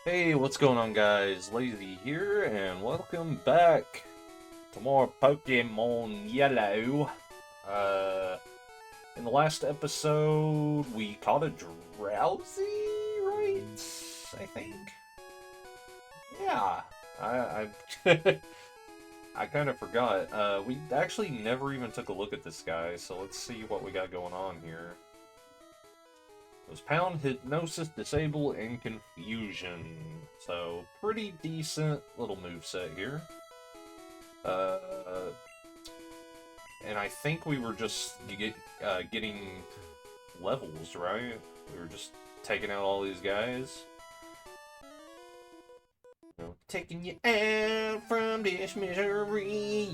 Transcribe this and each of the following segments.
Hey, what's going on, guys? Lazy here, and welcome back to more Pokemon Yellow. Uh, in the last episode, we caught a Drowsy, right? I think. Yeah, I I kind of forgot. We actually never even took a look at this guy, so let's see what we got going on here. It was Pound, Hypnosis, Disable, and Confusion. So, pretty decent little moveset here. Uh, and I think we were just getting levels, right? We were just taking out all these guys. You know, taking you out from this misery.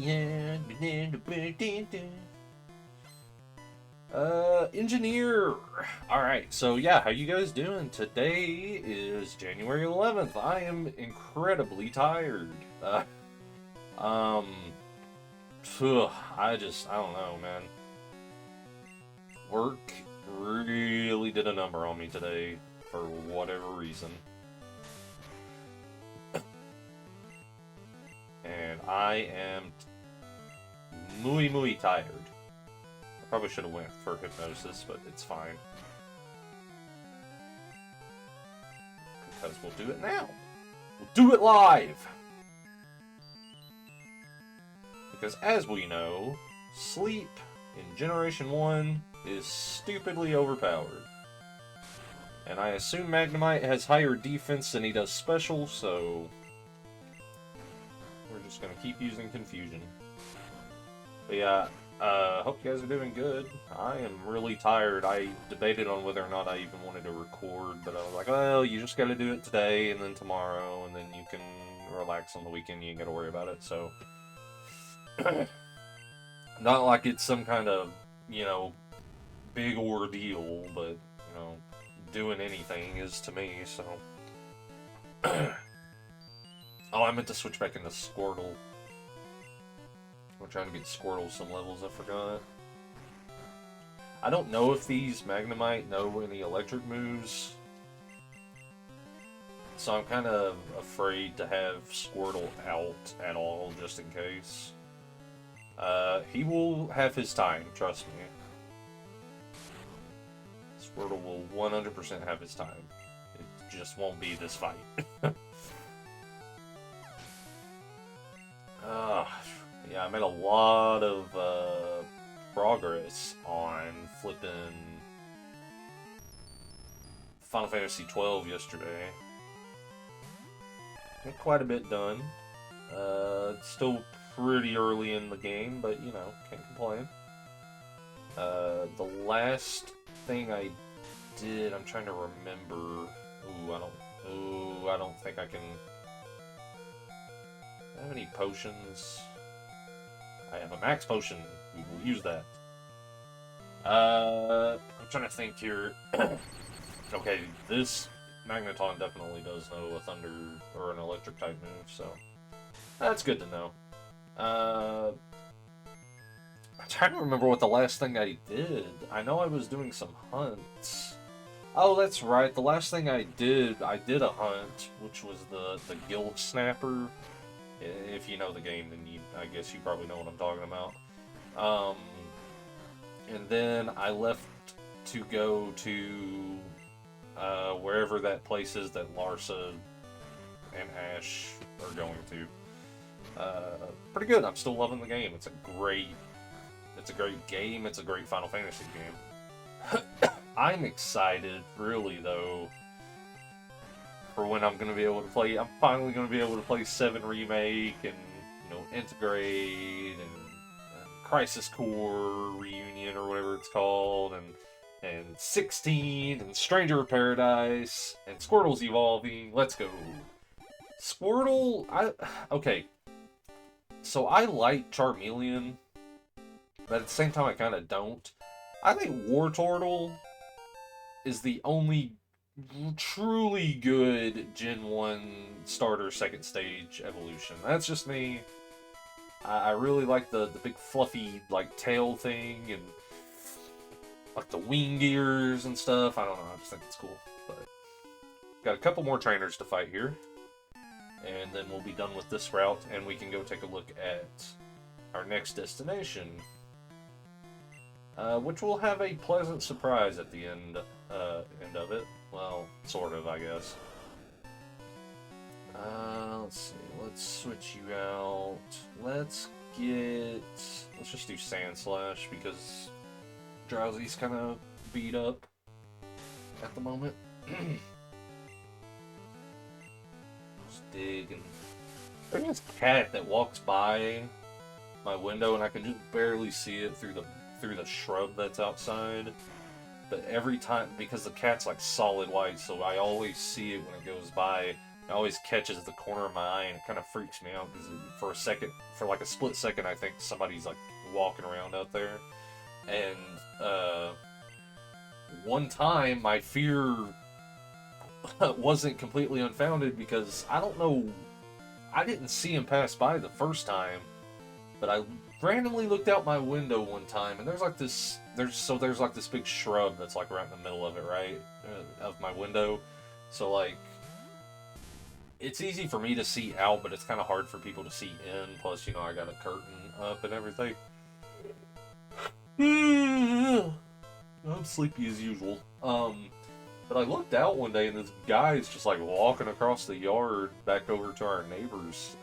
Engineer. All right, so yeah, how you guys doing? Today is January 11th. I am incredibly tired. Um, I don't know, man. Work really did a number on me today for whatever reason. And I am muy tired. Probably should have went for hypnosis, but it's fine. Because we'll do it now. We'll do it live! Because as we know, sleep in Generation 1 is stupidly overpowered. And I assume Magnemite has higher defense than he does special, so we're just going to keep using Confusion. But yeah, hope you guys are doing good. I am really tired. I debated on whether or not I even wanted to record, but I was like, well, you just gotta do it today, and then tomorrow, and then you can relax on the weekend, you ain't gotta worry about it, so... Not like it's some kind of, you know, big ordeal, but, you know, doing anything is to me, so... Oh, I meant to switch back into Squirtle. We're trying to get Squirtle some levels, I forgot. I don't know if these Magnemite know any electric moves. So I'm kind of afraid to have Squirtle out at all, just in case. He will have his time, trust me. Squirtle will 100% have his time. It just won't be this fight. Yeah, I made a lot of progress on flipping Final Fantasy XII yesterday. Got quite a bit done. It's still pretty early in the game, but you know, can't complain. The last thing I did, I'm trying to remember. I don't think I can. Do I have any potions? I have a max potion. We will use that. I'm trying to think here. Okay, this Magneton definitely does know a thunder or an electric type move, so that's good to know. I'm trying to remember what the last thing I did. I know I was doing some hunts. Oh, that's right. The last thing I did a hunt, which was the Gill Snapper. If you know the game, then I guess you probably know what I'm talking about. And then I left to go to wherever that place is that Larsa and Ash are going to. Pretty good. I'm still loving the game. It's a great game. It's a great Final Fantasy game. I'm excited, really, though, for when I'm going to be able to play. I'm finally going to be able to play 7 Remake and, you know, Integrate and Crisis Core Reunion or whatever it's called, and 16 and Stranger of Paradise and Squirtle's evolving. Let's go. Squirtle, okay. So I like Charmeleon, but at the same time I kind of don't. I think Wartortle is the only truly good Gen 1 starter second stage evolution. That's just me. I really like the big fluffy like tail thing and like the wing gears and stuff. I don't know, I just think it's cool. But Got a couple more trainers to fight here. And then we'll be done with this route, and we can go take a look at our next destination. Which will have a pleasant surprise at the end of it. Well, sort of, I guess. Let's see. Let's switch you out. Let's just do Sand Slash, because Drowsy's kind of beat up at the moment. Just digging. There's this cat that walks by my window, and I can just barely see it through the shrub that's outside. But every time, because the cat's like solid white, so I always see it when it goes by. It always catches the corner of my eye, and it kind of freaks me out, because for like a split second, I think somebody's like walking around out there. And one time, my fear wasn't completely unfounded, because I don't know, I didn't see him pass by the first time, but I randomly looked out my window one time, and there's like this big shrub that's like right in the middle of it, right, of my window. So like, it's easy for me to see out, but it's kind of hard for people to see in. Plus, you know, I got a curtain up and everything. I'm sleepy as usual. But I looked out one day, and this guy's just like walking across the yard back over to our neighbors,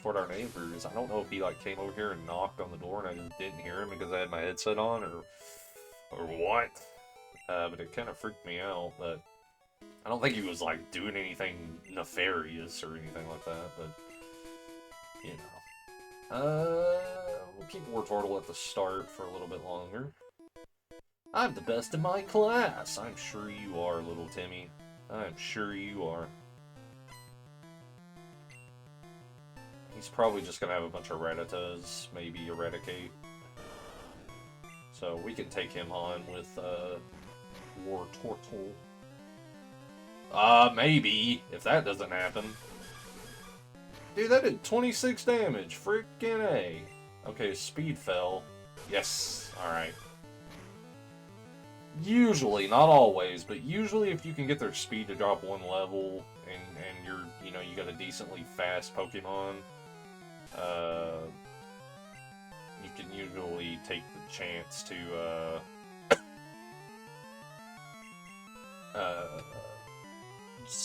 toward our neighbors. I don't know if he like came over here and knocked on the door, and I just didn't hear him because I had my headset on, or what. But it kind of freaked me out. But I don't think he was like doing anything nefarious or anything like that. But you know, we'll keep War Turtle at the start for a little bit longer. I'm the best in my class. I'm sure you are, little Timmy. I'm sure you are. He's probably just gonna have a bunch of Rattatas, maybe Eradicate. So we can take him on with War Turtle. Maybe, if that doesn't happen. Dude, that did 26 damage. Freaking A. Okay, speed fell. Yes, alright. Usually, not always, but usually if you can get their speed to drop one level, and you're, you know, you got a decently fast Pokemon, you can usually take the chance to,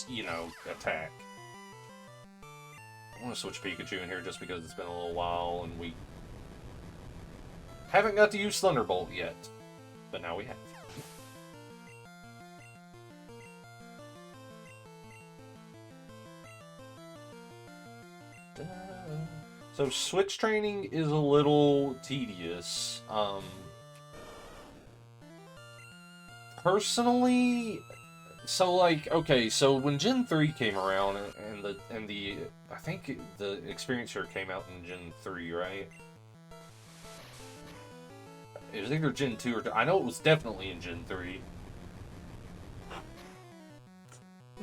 you know, attack. I want to switch Pikachu in here just because it's been a little while, and we haven't got to use Thunderbolt yet, but now we have. So switch training is a little tedious. Personally, so like, okay, so when Gen 3 came around, and the I think the experience here came out in Gen 3, right? It was either Gen 2 or I know it was definitely in Gen 3.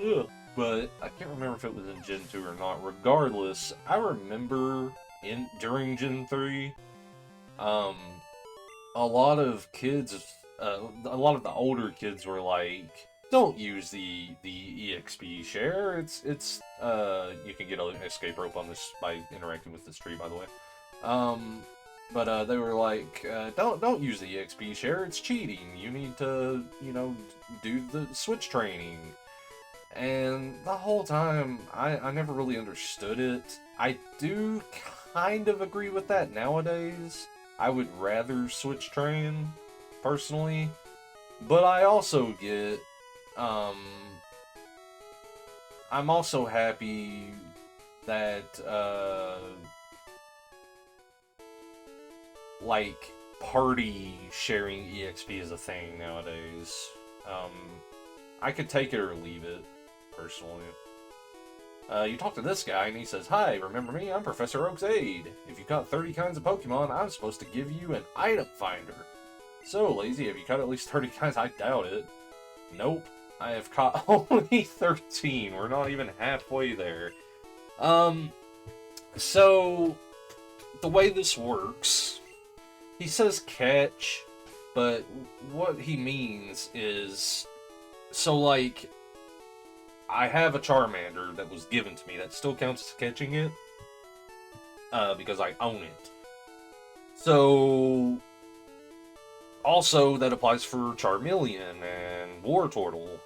Ugh. But I can't remember if it was in Gen 2 or not. Regardless, I remember during Gen 3, a lot of kids, a lot of the older kids were like, "Don't use the EXP share. It's you can get an escape rope on this by interacting with this tree, by the way." But they were like, "Don't use the EXP share. It's cheating. You need to, you know, do the switch training." And the whole time, I never really understood it. I do kind of agree with that nowadays. I would rather switch train, personally. But I also get, I'm also happy that, like, party sharing EXP is a thing nowadays. I could take it or leave it, personally. You talk to this guy, and he says, "Hi, remember me? I'm Professor Oak's aide. If you caught 30 kinds of Pokemon, I'm supposed to give you an item finder." So, Lazy, have you caught at least 30 kinds? I doubt it. Nope. I have caught only 13. We're not even halfway there. So, the way this works, he says catch, but what he means is, so like, I have a Charmander that was given to me that still counts as catching it, because I own it. So, also that applies for Charmeleon and Wartortle.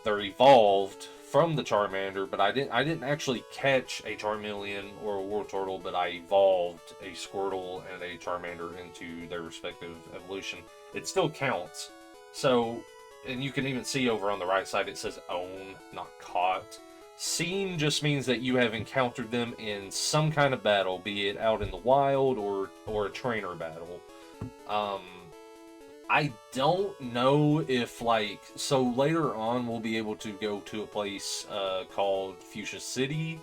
They're evolved from the Charmander, but I didn't actually catch a Charmeleon or a Wartortle, but I evolved a Squirtle and a Charmander into their respective evolution. It still counts. So, and you can even see over on the right side it says own, not caught. Seen just means that you have encountered them in some kind of battle, be it out in the wild or a trainer battle. I don't know if, like, so later on we'll be able to go to a place called Fuchsia City,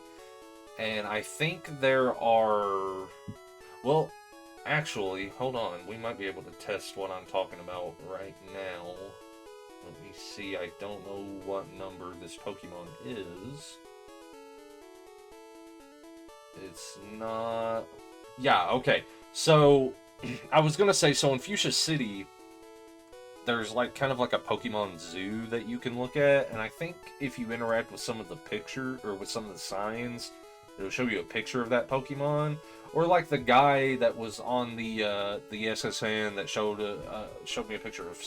and I think there are, well, actually, hold on, we might be able to test what I'm talking about right now. Let me see, I don't know what number this Pokemon is. It's not, yeah, okay, so, I was gonna say, so in Fuchsia City, there's like kind of like a Pokemon zoo that you can look at, and I think if you interact with some of the picture or with some of the signs, it'll show you a picture of that Pokemon. Or like the guy that was on the SSN that showed me a picture of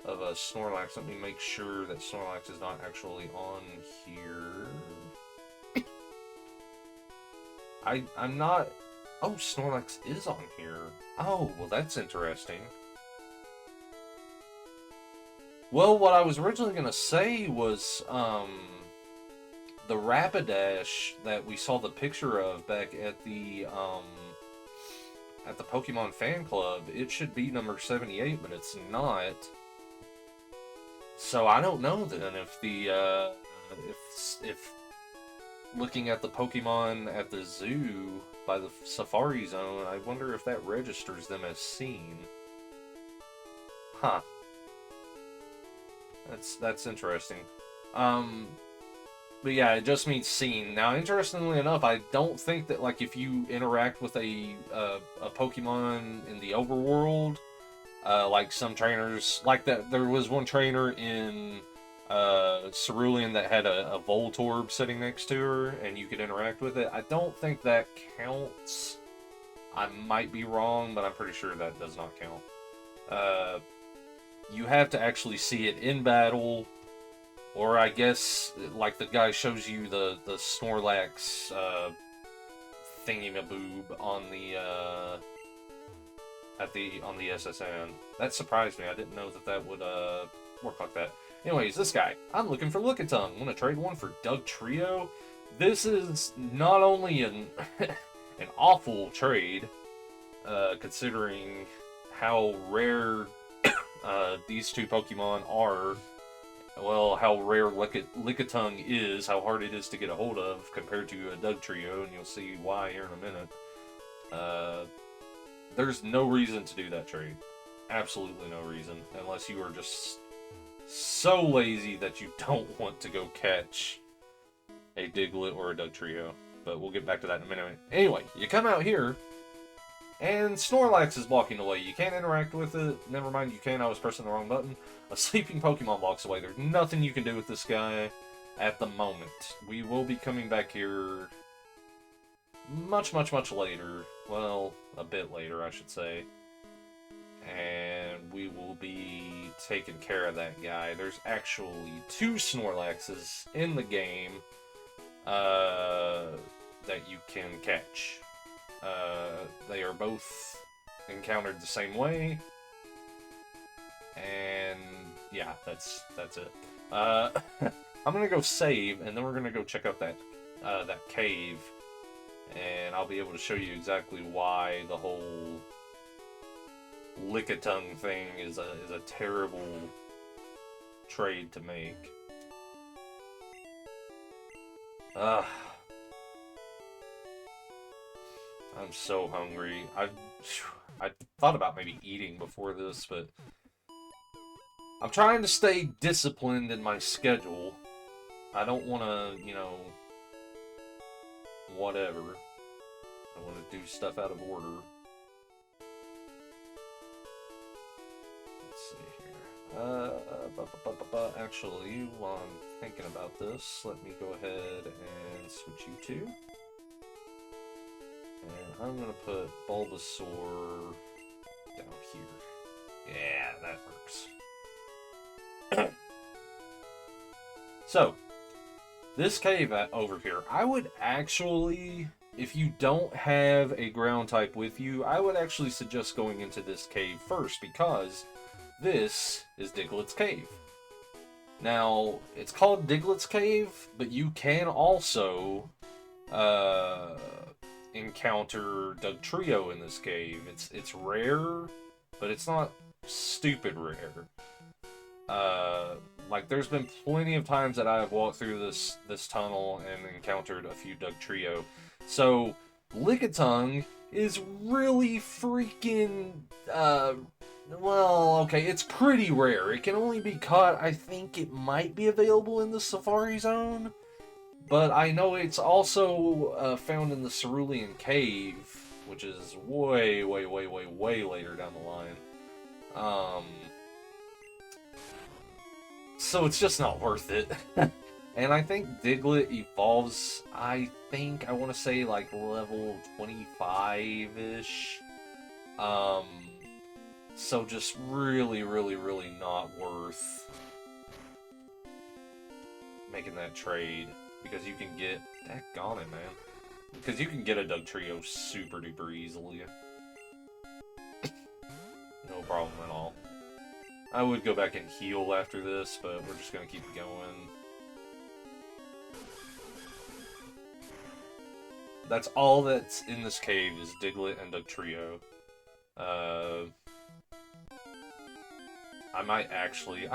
of a Snorlax. Let me make sure that Snorlax is not actually on here. I'm not. Oh, Snorlax is on here. Oh, well that's interesting. Well, what I was originally going to say was, the Rapidash that we saw the picture of back at the Pokemon Fan Club, it should be number 78, but it's not. So I don't know then if the, if looking at the Pokemon at the zoo by the Safari Zone, I wonder if that registers them as seen. Huh. That's interesting. But yeah, it just means seen. Now, interestingly enough, I don't think that, like, if you interact with a Pokemon in the overworld, like some trainers, like that, there was one trainer in Cerulean that had a Voltorb sitting next to her, and you could interact with it. I don't think that counts. I might be wrong, but I'm pretty sure that does not count. You have to actually see it in battle, or I guess, like the guy shows you the Snorlax thingy-maboob on the on the SSN. That surprised me. I didn't know that would work like that. Anyways, this guy. I'm looking for Lickitung. Want to trade one for Dugtrio? This is not only an an awful trade, considering how rare these two Pokemon are, well, how rare Lickitung is, how hard it is to get a hold of compared to a Dugtrio, and you'll see why here in a minute. There's no reason to do that trade. Absolutely no reason, unless you are just so lazy that you don't want to go catch a Diglett or a Dugtrio. But we'll get back to that in a minute. Anyway, you come out here, and Snorlax is blocking the way. You can't interact with it. Never mind, you can. I was pressing the wrong button. A sleeping Pokemon blocks away. There's nothing you can do with this guy at the moment. We will be coming back here much, much, much later. Well, a bit later, I should say. And we will be taking care of that guy. There's actually 2 Snorlaxes in the game that you can catch. They are both encountered the same way, and yeah, that's it. I'm gonna go save, and then we're gonna go check out that that cave, and I'll be able to show you exactly why the whole Lickitung thing is a terrible trade to make. I'm so hungry. I thought about maybe eating before this, but I'm trying to stay disciplined in my schedule. I don't want to, you know, whatever. I want to do stuff out of order. Let's see Actually, while I'm thinking about this, let me go ahead and switch you two. And I'm gonna put Bulbasaur down here. Yeah, that works. So, this cave over here, I would actually, if you don't have a ground type with you, I would actually suggest going into this cave first, because this is Diglett's Cave. Now, it's called Diglett's Cave, but you can also encounter Dugtrio in this cave. It's rare, but it's not stupid rare. Like, there's been plenty of times that I've walked through this tunnel and encountered a few Dugtrio. So, Lickitung is really freaking, well, okay, it's pretty rare. It can only be caught, I think it might be available in the Safari Zone, but I know it's also found in the Cerulean Cave, which is way, way, way, way, way later down the line. So it's just not worth it. And I think Diglett evolves, I want to say, like, level 25-ish. So just really, really, really not worth making that trade. Because you can get... Daggone it, man. Because you can get a Dugtrio super duper easily. No problem at all. I would go back and heal after this, but we're just going to keep going. That's all that's in this cave is Diglett and Dugtrio. I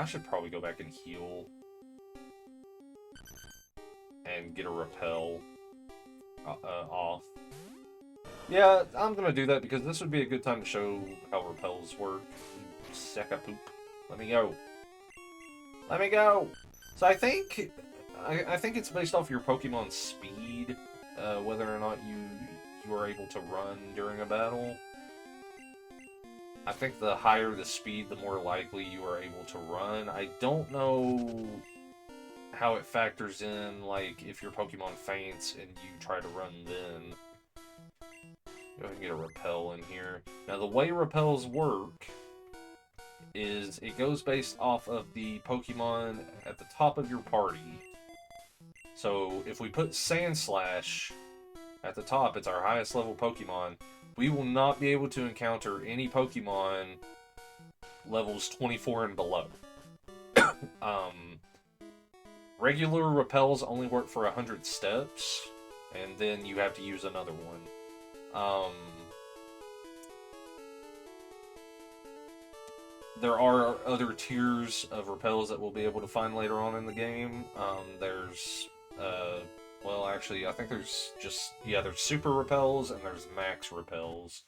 should probably go back and heal. And get a repel off. Yeah, I'm going to do that because this would be a good time to show how repels work. Sack of poop. Let me go. Let me go! So I think it's based off your Pokemon's speed, whether or not you are able to run during a battle. I think the higher the speed, the more likely you are able to run. I don't know how it factors in, like, if your Pokemon faints and you try to run then. Go ahead and get a repel in here. Now, the way repels work is it goes based off of the Pokemon at the top of your party. So, if we put Sandslash at the top, it's our highest level Pokemon, we will not be able to encounter any Pokemon levels 24 and below. Regular repels only work for 100 steps, and then you have to use another one. There are other tiers of repels that we'll be able to find later on in the game. There's, well, actually, I think there's there's super repels and there's max repels.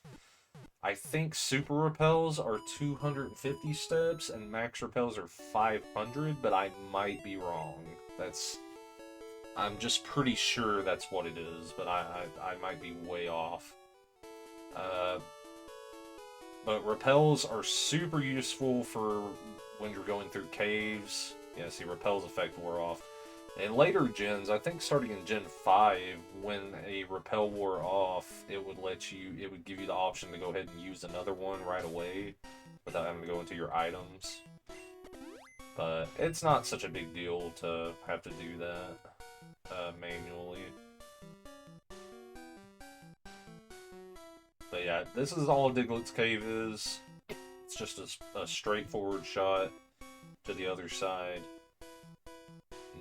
I think super repels are 250 steps and max repels are 500, but I might be wrong. I'm just pretty sure that's what it is, but I might be way off. But repels are super useful for when you're going through caves. Yeah, see, repels effect wore off. In later gens, I think starting in Gen 5, when a repel wore off, it would give you the option to go ahead and use another one right away without having to go into your items. But it's not such a big deal to have to do that manually. But yeah, this is all Diglett's Cave is. It's just a straightforward shot to the other side.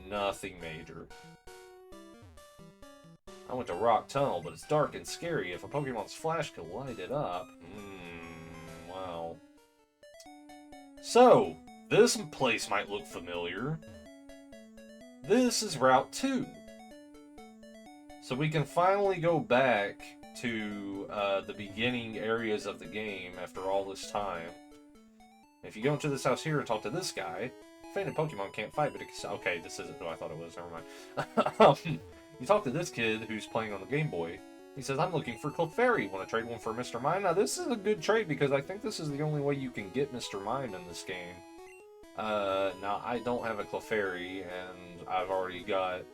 Nothing major. I went to Rock Tunnel, but it's dark and scary. If a Pokemon's flash could light it up... wow. So, this place might look familiar. This is Route 2. So we can finally go back to the beginning areas of the game after all this time. If you go into this house here and talk to this guy, fainted Pokemon can't fight, but it can... Okay, this isn't who I thought it was, never mind. You talk to this kid who's playing on the Game Boy. He says, I'm looking for Clefairy. Want to trade one for Mr. Mime? Now, this is a good trade because I think this is the only way you can get Mr. Mime in this game. Now, I don't have a Clefairy, and I've already got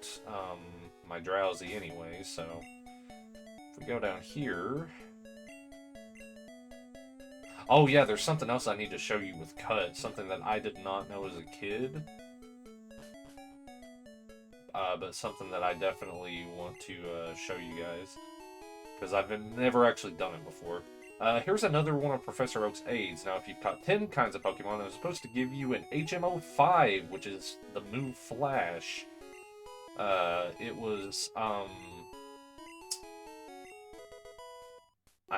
my Drowsy anyway, so if we go down here... Oh yeah, there's something else I need to show you with Cut, something that I did not know as a kid. But something that I definitely want to show you guys, because I've never actually done it before. Here's another one of Professor Oak's aids. Now, if you've caught 10 kinds of Pokemon, they're supposed to give you an HMO5, which is the move Flash. It was, I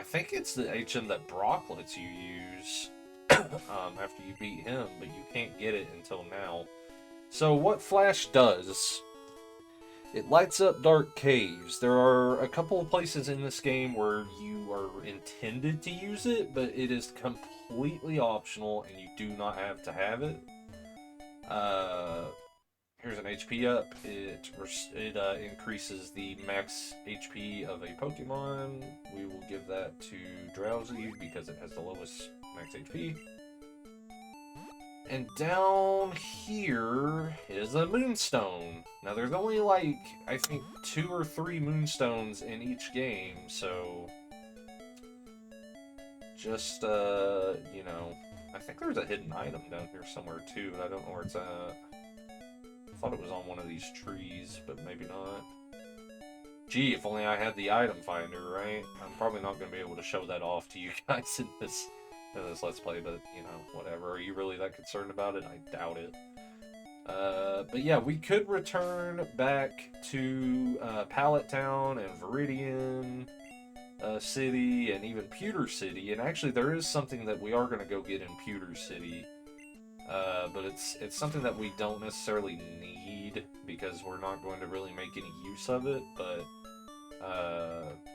think it's the HM that Brock lets you use after you beat him, but you can't get it until now. So what Flash does, it lights up dark caves. There are a couple of places in this game where you are intended to use it, but it is completely optional and you do not have to have it. Here's an HP up. It increases the max HP of a Pokemon. We will give that to Drowsy because it has the lowest max HP. And down here is a Moonstone. Now there's only like, I think 2 or 3 Moonstones in each game, so just, you know, I think there's a hidden item down here somewhere too, but I don't know where it's at. I thought it was on one of these trees, but maybe not. Gee, if only I had the item finder, right? I'm probably not going to be able to show that off to you guys in this Let's Play, but, you know, whatever. Are you really that concerned about it? I doubt it. But yeah, we could return back to Pallet Town and Viridian City and even Pewter City, and actually there is something that we are going to go get in Pewter City. But it's something that we don't necessarily need because we're not going to really make any use of it, but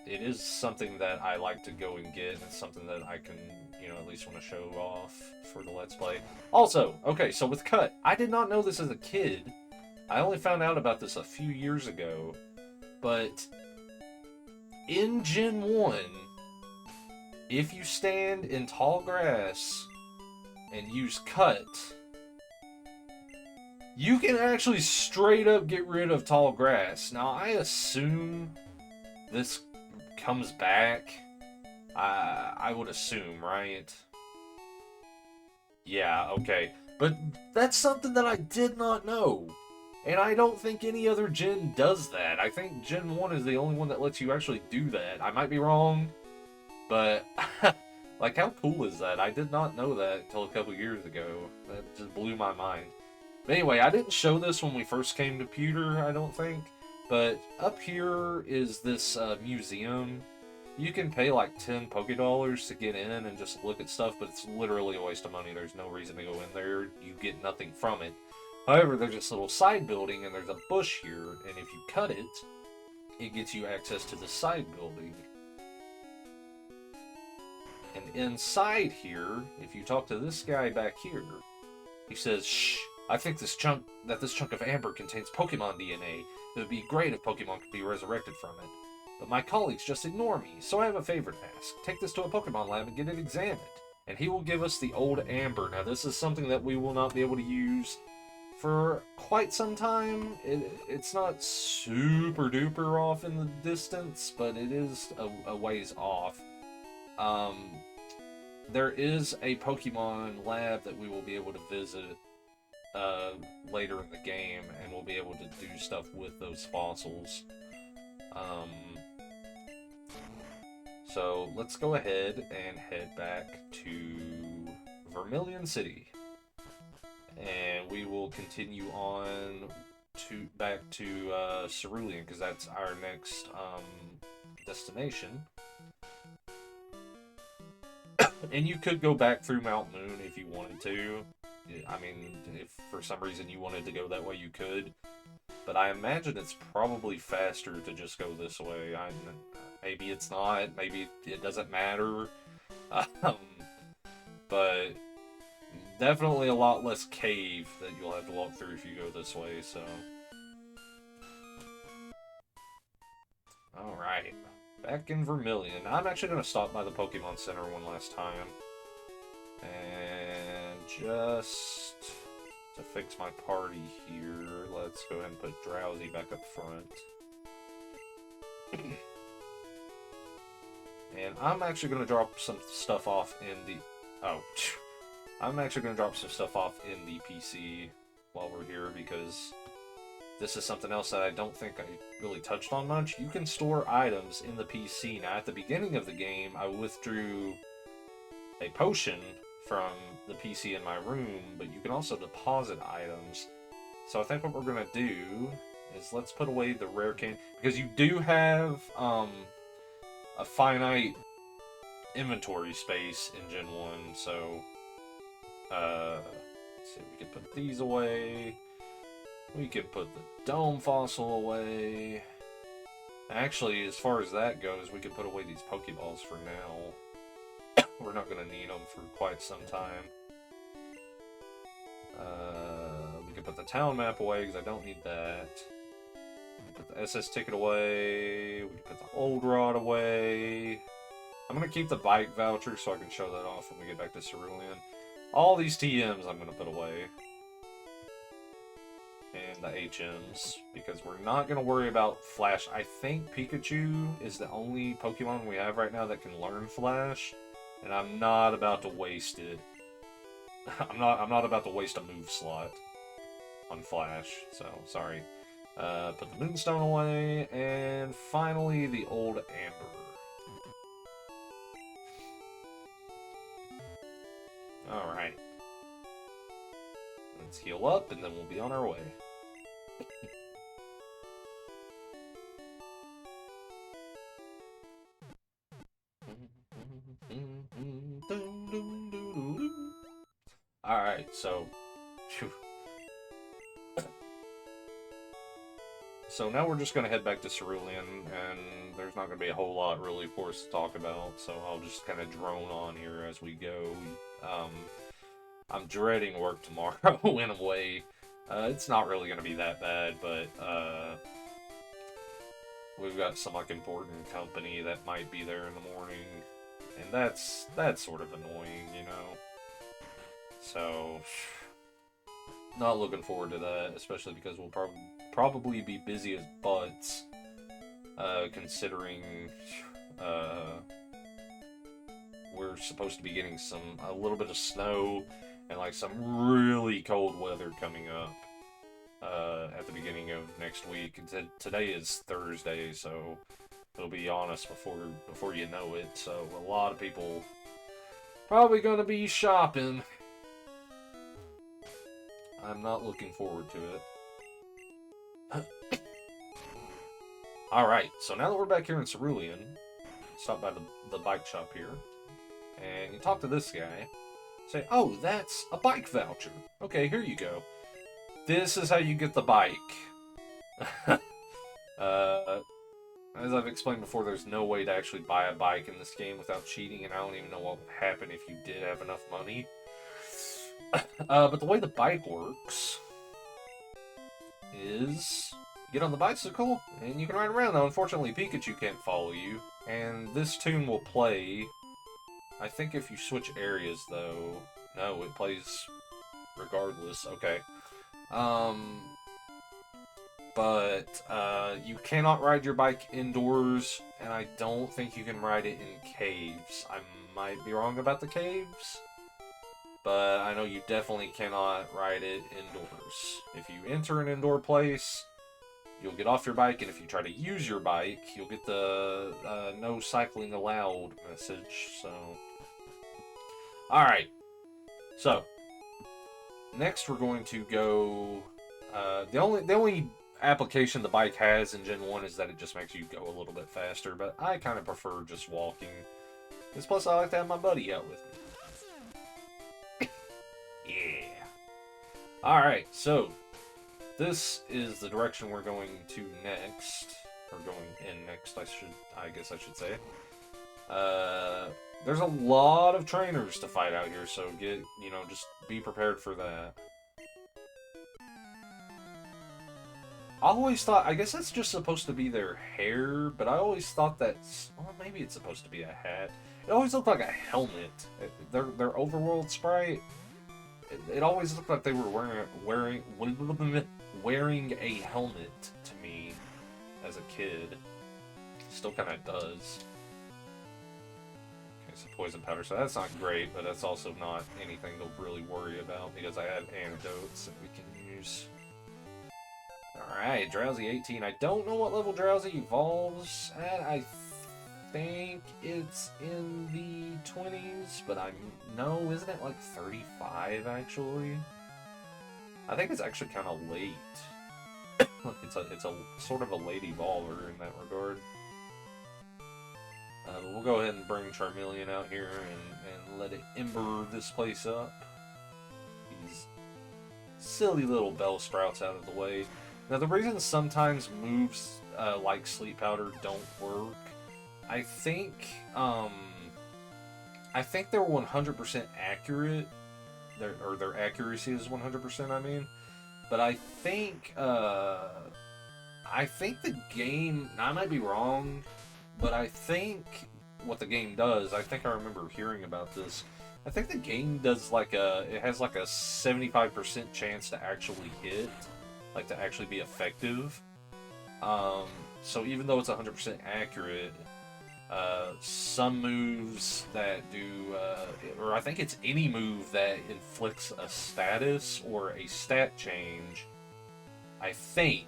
it is something that I like to go and get, and it's something that I can, you know, at least want to show off for the Let's Play. Also, okay, so with Cut, I did not know this as a kid. I only found out about this a few years ago, but in Gen 1, if you stand in tall grass and use Cut, you can actually straight up get rid of tall grass. Now, I assume this comes back. I would assume, right? Yeah, okay. But that's something that I did not know. And I don't think any other gen does that. I think Gen 1 is the only one that lets you actually do that. I might be wrong, but like, how cool is that? I did not know that until a couple years ago. That just blew my mind. But anyway, I didn't show this when we first came to Pewter, I don't think. But up here is this museum. You can pay like 10 Pokédollars to get in and just look at stuff, but it's literally a waste of money. There's no reason to go in there. You get nothing from it. However, there's this little side building, and there's a bush here, and if you cut it, it gets you access to the side building. And inside here, if you talk to this guy back here, he says, "Shh, I think this chunk of amber contains Pokemon DNA. It would be great if Pokemon could be resurrected from it. But my colleagues just ignore me, so I have a favor to ask. Take this to a Pokemon lab and get it examined. And he will give us the old amber." Now, this is something that we will not be able to use for quite some time. It's not super duper off in the distance, but it is a ways off. There is a Pokemon lab that we will be able to visit later in the game, and we'll be able to do stuff with those fossils. So let's go ahead and head back to Vermilion City. And we will continue on back to Cerulean, because that's our next destination. And you could go back through Mount Moon if you wanted to. I mean, if for some reason you wanted to go that way, you could. But I imagine it's probably faster to just go this way. Maybe it's not. Maybe it doesn't matter. But definitely a lot less cave that you'll have to walk through if you go this way, so. Alright. Back in Vermilion. I'm actually going to stop by the Pokemon Center one last time. And just to fix my party here, let's go ahead and put Drowsy back up front. And I'm actually going to drop some stuff off in the... Oh, I'm actually going to drop some stuff off in the PC while we're here, because this is something else that I don't think I really touched on much. You can store items in the PC. Now, at the beginning of the game, I withdrew a potion from the PC in my room, but you can also deposit items. So I think what we're going to do is let's put away the rare can, because you do have a finite inventory space in Gen 1, so let's see, we can put these away. We can put the dome fossil away. Actually, as far as that goes, we can put away these Pokeballs for now. We're not going to need them for quite some time. We can put the town map away because I don't need that. We can put the SS ticket away. We can put the old rod away. I'm going to keep the bike voucher so I can show that off when we get back to Cerulean. All these TMs I'm going to put away. And the HMs, because we're not going to worry about Flash. I think Pikachu is the only Pokemon we have right now that can learn Flash, and I'm not about to waste it. I'm not about to waste a move slot on Flash, so sorry. Put the Moonstone away, and finally the old Amber. Alright. Let's heal up, and then we'll be on our way. Alright, so... So now we're just going to head back to Cerulean, and there's not going to be a whole lot really for us to talk about, so I'll just kind of drone on here as we go. I'm dreading work tomorrow in a way. It's not really going to be that bad, but we've got some like important company that might be there in the morning, and that's sort of annoying, you know. So not looking forward to that, especially because we'll probably be busy as butts, considering we're supposed to be getting a little bit of snow and like some really cold weather coming up at the beginning of next week. Today is Thursday, so it'll be on us before you know it. So a lot of people probably gonna be shopping. I'm not looking forward to it. Alright, so now that we're back here in Cerulean, stop by the bike shop here, and you talk to this guy. Say, oh, that's a bike voucher. Okay, here you go. This is how you get the bike. As I've explained before, there's no way to actually buy a bike in this game without cheating, and I don't even know what would happen if you did have enough money. But the way the bike works is you get on the bicycle, and you can ride around. Now, unfortunately, Pikachu can't follow you, and this tune will play... I think if you switch areas, though... No, it plays regardless. Okay. But you cannot ride your bike indoors, and I don't think you can ride it in caves. I might be wrong about the caves, but I know you definitely cannot ride it indoors. If you enter an indoor place, you'll get off your bike, and if you try to use your bike, you'll get the no cycling allowed message, so... Alright, so, next we're going to go, the only application the bike has in Gen 1 is that it just makes you go a little bit faster, but I kind of prefer just walking, because plus I like to have my buddy out with me. Yeah. Alright, so, this is the direction we're going to next, or going in next, I guess I should say. There's a lot of trainers to fight out here, so just be prepared for that. I always thought, I guess that's just supposed to be their hair, but I always thought that's, well, maybe it's supposed to be a hat. It always looked like a helmet. Their overworld sprite, it always looked like they were wearing a helmet to me as a kid. Still kind of does. Okay, so poison powder. So that's not great, but that's also not anything to really worry about because I have antidotes that we can use. Alright, Drowsy 18. I don't know what level Drowsy evolves at. I think it's in the 20s, but no, isn't it like 35 actually? I think it's actually kind of late. it's a sort of a late evolver in that regard. We'll go ahead and bring Charmeleon out here and let it ember this place up. These silly little Bellsprouts out of the way. Now, the reason sometimes moves like Sleep Powder don't work, I think they're 100% accurate. Their accuracy is 100%, I mean. But I think the game, now I might be wrong, but I think what the game does, I think I remember hearing about this. I think the game does it has like a 75% chance to actually hit, like to actually be effective. So even though it's 100% accurate, some moves that do, or I think it's any move that inflicts a status or a stat change, I think,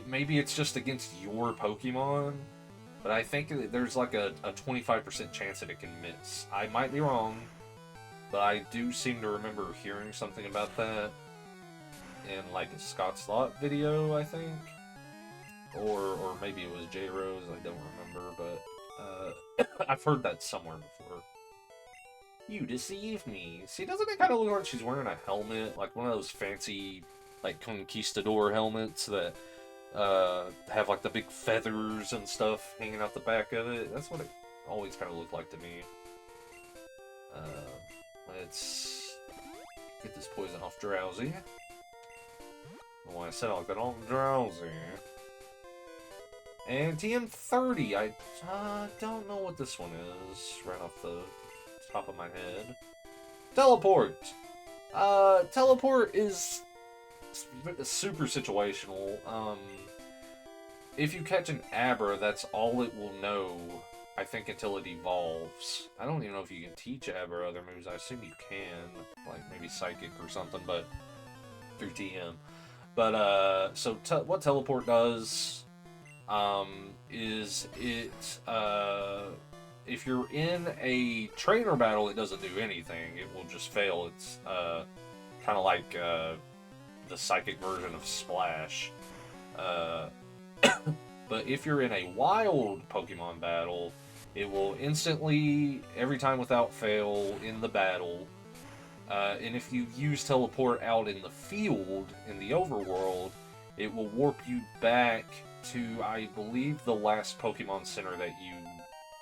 maybe it's just against your Pokemon, but I think there's like a 25% chance that it can miss. I might be wrong, but I do seem to remember hearing something about that in like a Scott Slot video, I think. Or maybe it was J Rose, I don't remember, but I've heard that somewhere before. You deceived me. See, doesn't it kind of look like she's wearing a helmet, like one of those fancy, like, conquistador helmets that have like the big feathers and stuff hanging out the back of it? That's what it always kind of looked like to me. Let's get this poison off Drowsy. Oh, I said I like that on Drowsy. And TM30, I don't know what this one is, right off the top of my head. Teleport! Teleport is super situational. If you catch an Abra, that's all it will know, I think, until it evolves. I don't even know if you can teach Abra other moves. I assume you can, like maybe Psychic or something, but through TM. But, so what Teleport does is it, if you're in a trainer battle, it doesn't do anything. It will just fail. It's kind of like the psychic version of Splash. But if you're in a wild Pokemon battle, it will instantly, every time without fail, in the battle. And if you use Teleport out in the field, in the overworld, it will warp you back to, I believe, the last Pokemon Center that you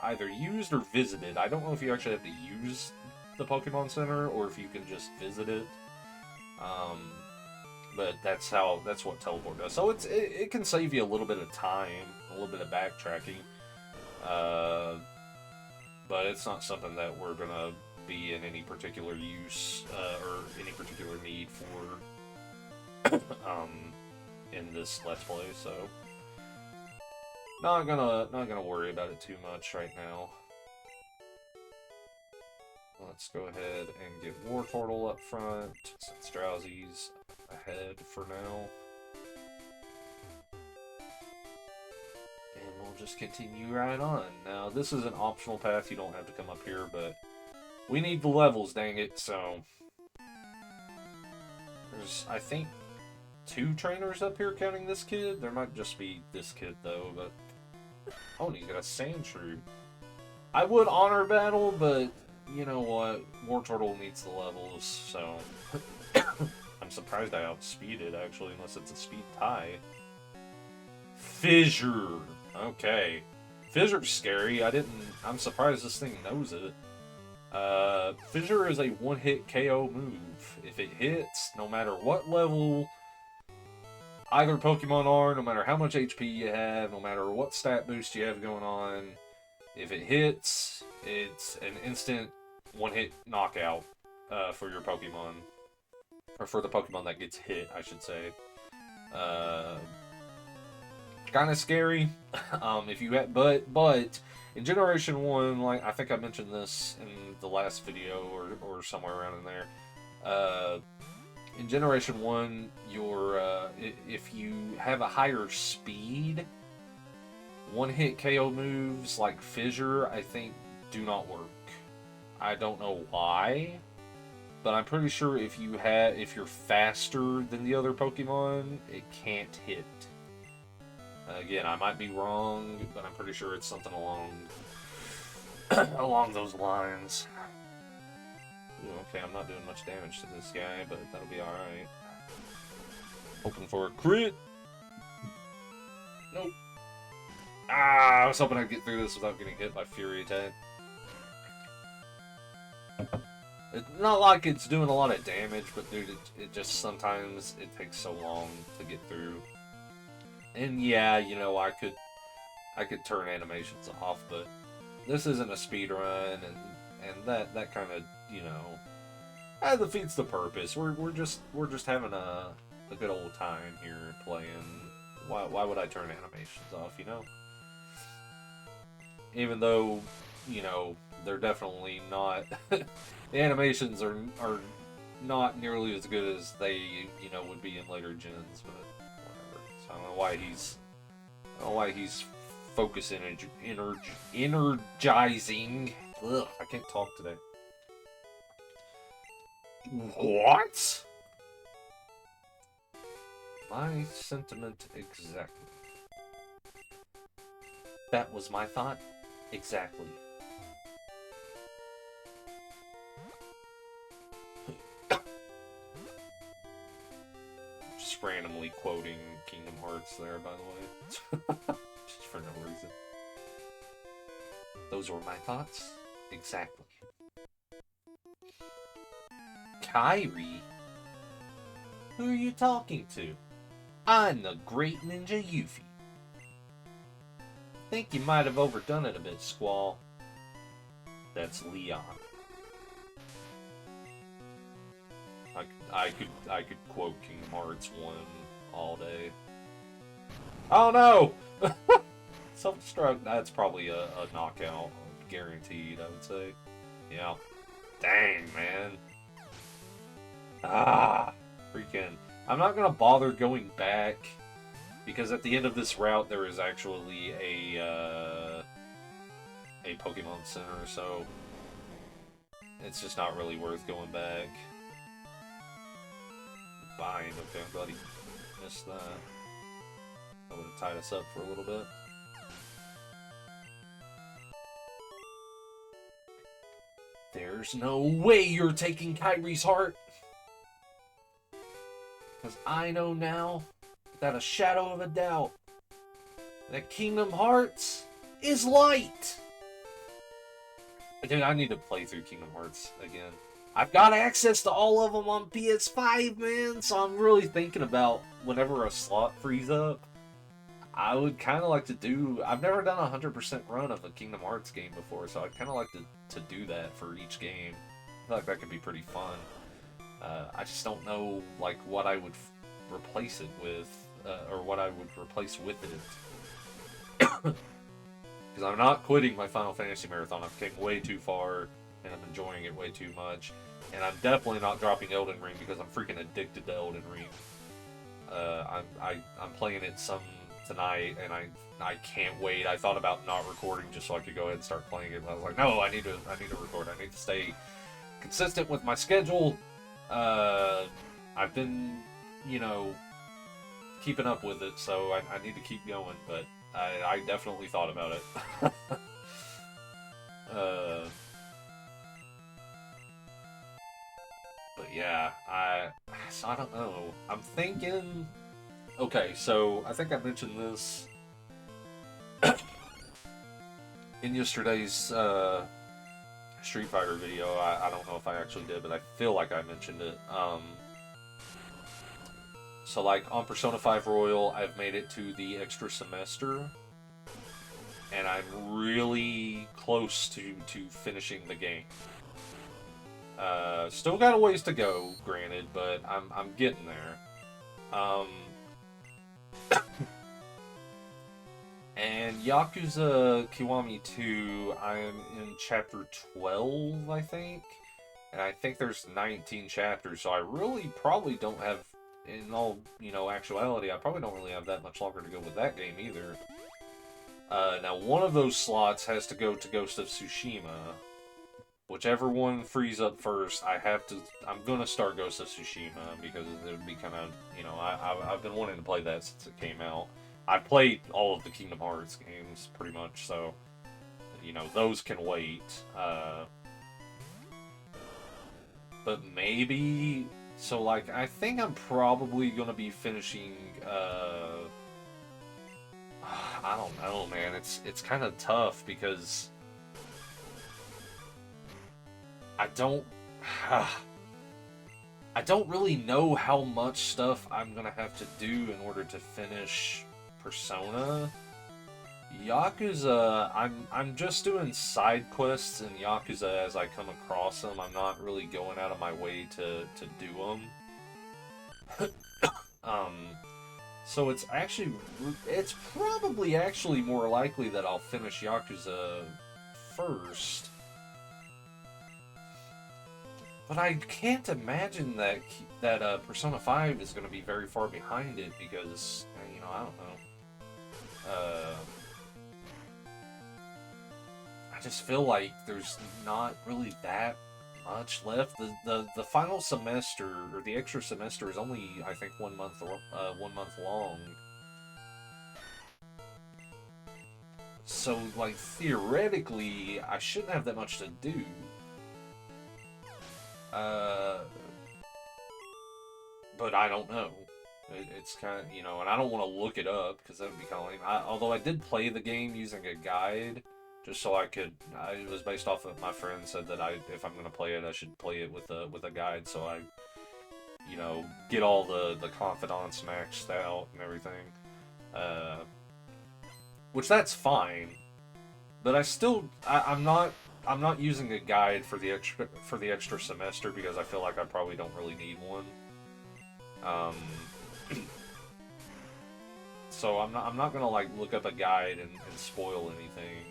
either used or visited. I don't know if you actually have to use the Pokemon Center or if you can just visit it. But that's what Teleport does. So it can save you a little bit of time, a little bit of backtracking. But it's not something that we're gonna be in any particular use or any particular need for in this Let's Play. So not gonna worry about it too much right now. Let's go ahead and get Wartortle up front, since Drowsy's ahead for now. And we'll just continue right on. Now, this is an optional path, you don't have to come up here, but we need the levels, dang it, so there's, I think, 2 trainers up here counting this kid. There might just be this kid, though, but oh, and he's got a Sandshrew. I would honor battle, but you know what? Wartortle needs the levels, so I'm surprised I outspeeded, actually, unless it's a speed tie. Fissure. Okay. Fissure's scary. I'm surprised this thing knows it. Fissure is a one-hit KO move. If it hits, no matter what level either Pokemon are, no matter how much HP you have, no matter what stat boost you have going on, if it hits, it's an instant one-hit knockout for your Pokemon. Or for the Pokemon that gets hit, I should say. Kind of scary. If you had, but in Generation 1, like I think I mentioned this in the last video or somewhere around in there. In Generation 1, if you have a higher speed, one-hit KO moves like Fissure, I think, do not work. I don't know why, but I'm pretty sure if you're faster than the other Pokemon, it can't hit. Again, I might be wrong, but I'm pretty sure it's something along those lines. Ooh, okay, I'm not doing much damage to this guy, but that'll be alright. Hoping for a crit! Nope. Ah, I was hoping I'd get through this without getting hit by Fury Attack. It's not like it's doing a lot of damage, but dude, it just sometimes it takes so long to get through. And yeah, you know, I could turn animations off, but this isn't a speed run, and that kind of, you know, that defeats the purpose. We're just having a good old time here playing. Why would I turn animations off, you know? Even though, you know, they're definitely not the animations are not nearly as good as they, you know, would be in later gens, but whatever. So I don't know why he's focusing energizing. Ugh, I can't talk today. What? My sentiment exactly. That was my thought exactly. Just randomly quoting Kingdom Hearts there, by the way. Just for no reason. Those were my thoughts exactly. Kairi? Who are you talking to? I'm the Great Ninja Yuffie. Think you might have overdone it a bit, Squall. That's Leon. I could quote Kingdom Hearts 1 all day. Oh no! Self-destruct, that's probably a knockout. Guaranteed, I would say. Yeah. Dang, man. Ah, freaking. I'm not gonna bother going back, because at the end of this route there is actually a Pokemon Center, so it's just not really worth going back. Bind, okay, buddy. Missed that. I would have tied us up for a little bit. There's no way you're taking Kairi's heart! Because I know now, without a shadow of a doubt, that Kingdom Hearts is light! Dude, I need to play through Kingdom Hearts again. I've got access to all of them on PS5, man, so I'm really thinking about whenever a slot frees up, I would kind of like to do... I've never done a 100% run of a Kingdom Hearts game before, so I'd kind of like to do that for each game. I feel like that could be pretty fun. I just don't know, like, what I would replace it with, or what I would replace with it. Because I'm not quitting my Final Fantasy Marathon. I've came way too far, and I'm enjoying it way too much. And I'm definitely not dropping Elden Ring because I'm freaking addicted to Elden Ring. I'm playing it some tonight, and I can't wait. I thought about not recording just so I could go ahead and start playing it. But I was like, no, I need to record. I need to stay consistent with my schedule. I've been, you know, keeping up with it, so I need to keep going, but I definitely thought about it. But yeah, so I don't know. I'm thinking... Okay, so I think I mentioned this in yesterday's Street Fighter video. I don't know if I actually did, but I feel like I mentioned it. So like on Persona 5 Royal, I've made it to the extra semester, and I'm really close to finishing the game. Still got a ways to go, granted, but I'm getting there. And Yakuza Kiwami 2, I'm in chapter 12, I think. And I think there's 19 chapters, so I really probably don't have, in all, actuality, I probably don't really have that much longer to go with that game either. Now, one of those slots has to go to Ghost of Tsushima. Whichever one frees up first, I'm gonna start Ghost of Tsushima, because it would be kind of, I've been wanting to play that since it came out. I've played all of the Kingdom Hearts games, pretty much, so, those can wait. But maybe, so, like, I think I'm probably gonna be finishing, I don't know, man, it's kind of tough, because I don't really know how much stuff I'm gonna have to do in order to finish Persona. Yakuza, I'm just doing side quests in Yakuza as I come across them. I'm not really going out of my way to do them. So it's probably actually more likely that I'll finish Yakuza first. But I can't imagine that Persona 5 is going to be very far behind it, because, I don't know. I just feel like there's not really that much left. The final semester, or the extra semester, is only, I think, 1 month long. So, like, theoretically, I shouldn't have that much to do. But I don't know. It's kind of, and I don't want to look it up, because that would be kind of lame. Although I did play the game using a guide, just so I could, it was based off of my friend said that if I'm going to play it, I should play it with a guide, so I, get all the confidants maxed out and everything. Which that's fine, but I'm not using a guide for the extra semester, because I feel like I probably don't really need one. So I'm not gonna like look up a guide and spoil anything.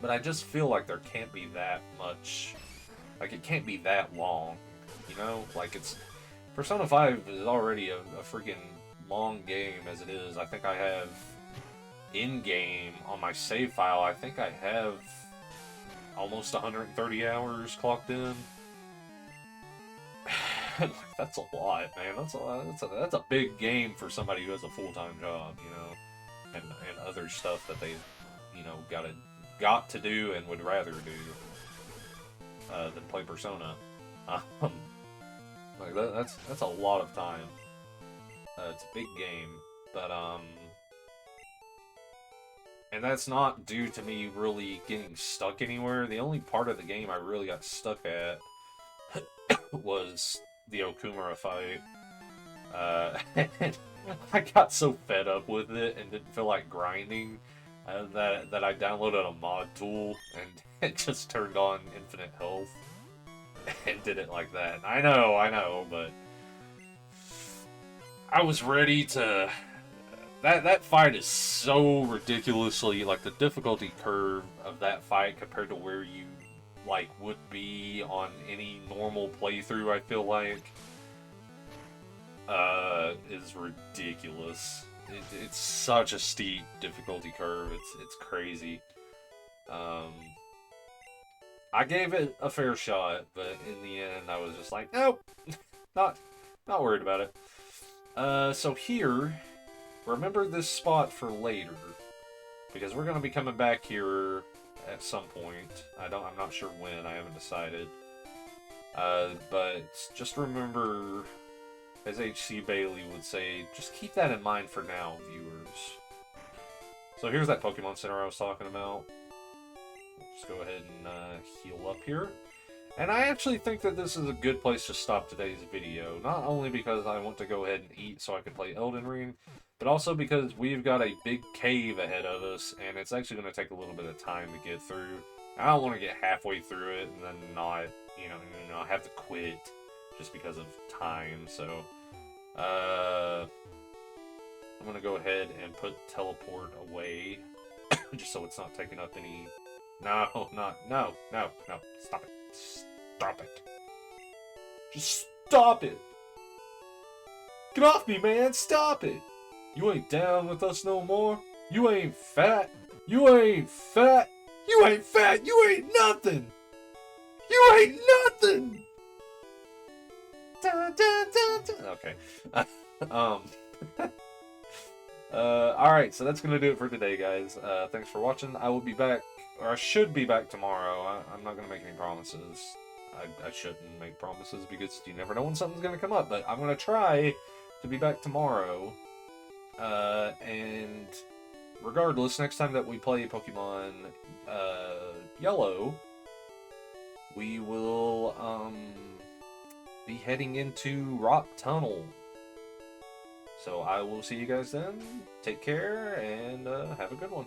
But I just feel like there can't be that much, like it can't be that long, Like Persona 5 is already a freaking long game as it is. I think I have in-game on my save file, I think I have almost 130 hours clocked in. That's a lot, man. That's a big game for somebody who has a full-time job, and other stuff that they, got to do and would rather do than play Persona. Like that's a lot of time. It's a big game, but and that's not due to me really getting stuck anywhere. The only part of the game I really got stuck at was the Okumura fight. And I got so fed up with it and didn't feel like grinding that I downloaded a mod tool and it just turned on infinite health and did it like that. I know, but I was ready to... That fight is so ridiculously, like, the difficulty curve of that fight compared to where you, like, would be on any normal playthrough, I feel like, is ridiculous. It's such a steep difficulty curve, it's crazy. I gave it a fair shot, but in the end I was just like, nope, not worried about it. So here, remember this spot for later, because we're going to be coming back here at some point. I'm not sure when, I haven't decided. But just remember, as H.C. Bailey would say, just keep that in mind for now, viewers. So here's that Pokemon Center I was talking about. Just go ahead and heal up here. And I actually think that this is a good place to stop today's video. Not only because I want to go ahead and eat so I can play Elden Ring, but also because we've got a big cave ahead of us, and it's actually going to take a little bit of time to get through. I don't want to get halfway through it and then not, have to quit just because of time. So, I'm gonna go ahead and put teleport away, just so it's not taking up any. No, not no, no, no! Stop it! Stop it! Just stop it! Get off me, man! Stop it! You ain't down with us no more. You ain't fat. You ain't fat. You ain't fat. You ain't nothing. You ain't nothing. Dun, dun, dun, dun. Okay. um. Alright, so that's gonna do it for today, guys. Thanks for watching. I will be back, or I should be back tomorrow. I'm not gonna make any promises. I shouldn't make promises because you never know when something's gonna come up, but I'm gonna try to be back tomorrow. And regardless, next time that we play Pokemon Yellow, we will be heading into Rock Tunnel. So I will see you guys then. Take care and have a good one.